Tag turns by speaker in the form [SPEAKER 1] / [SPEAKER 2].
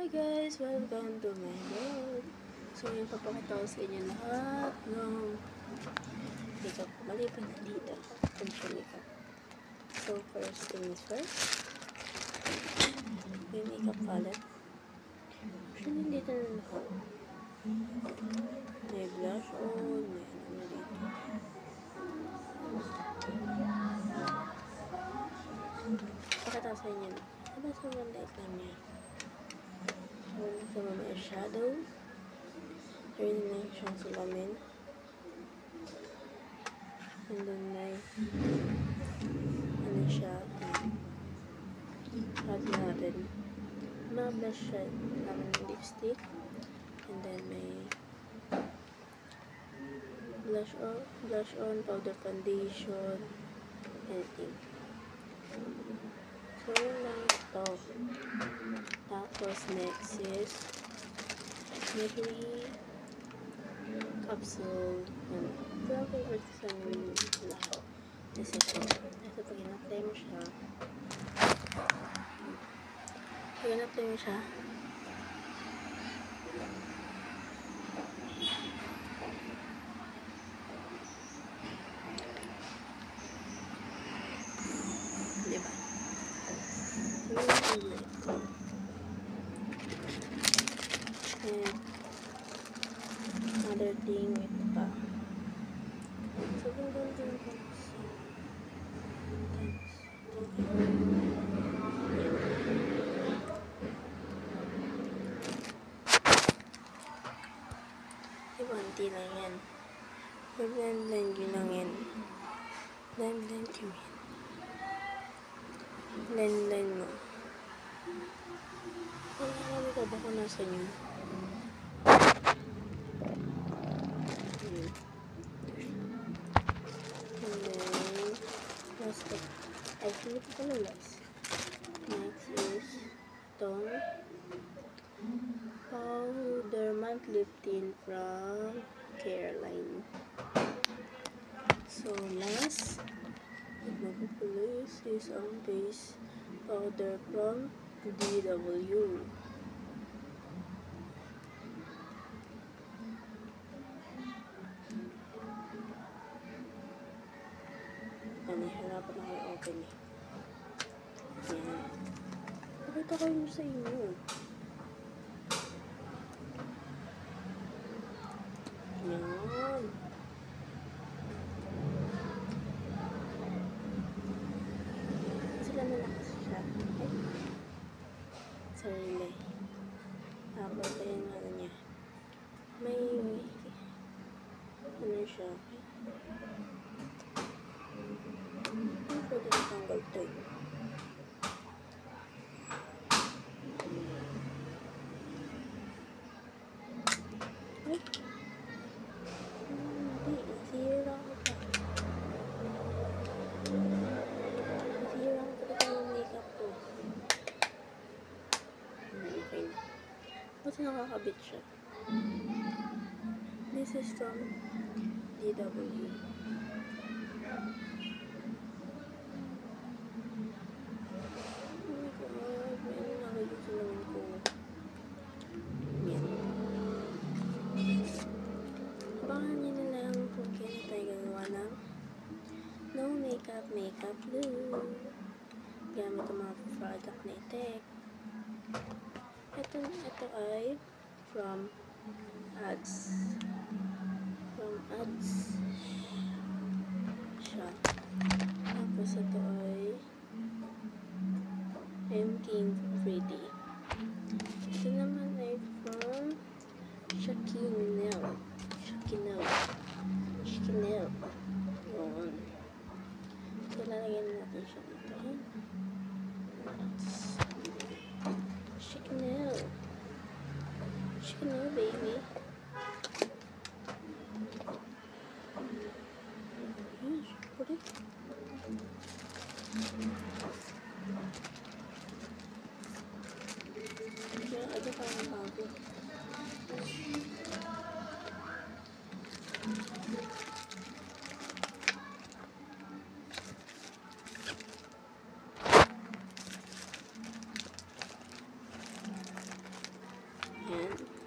[SPEAKER 1] guys! Welcome to my vlog. So ngayon papakita ko sa inyo lahat ng makeup ko. Maliban na dito. Makeup. So first thing is first. May makeup palette. Actually dito na lahat. May blush on. May ano na dito. Pakita sa inyo na. Ano sobrang light lang niya. Sama may shadow. Meron na siyang salamin. And then may ano siya. Hot natin. Mga blush siya. Naman ng lipstick. And then may blush on, powder foundation, anything. So yun lang ito. Tapos next is Maybelline capsule. Ito ang favorite sa lahat. Kasi ito pag in-apply mo siya. Diba? So yun ang and another thing, ito pa. So, ganda din po. Ibanti lang yan. Blend yun lang yan. Blend yun yan. Blend mo. Ano ka ba kung nasa nyo? And then, last step. I think ito na last. Next is itong powder matte lip tint from Careline. So, last, magpupulis is ang base powder from DW. Hanapan ako open eh. Yan. Pakita ko yun sa inyo. Yan. Sila na lakas siya. Ay. Sarili. Tapos ayun nga na niya. May ano siya. Pwede na tanggal ito eh. Ay! Hindi. Nasira ko pa. Nasira ko pa yung makeup ko. Okay na. Kasi nakakabit siya. This is from DW. Makeup look gamit ang mga product na itek. Ito ay from ads siya. Tapos ito ay King Pretty. Ito naman ay from Shakinel. Yun. So, lalagyan natin siya dito. Chanel, baby. Ayan, syempre. Kaya, ano pa ang bago? hand.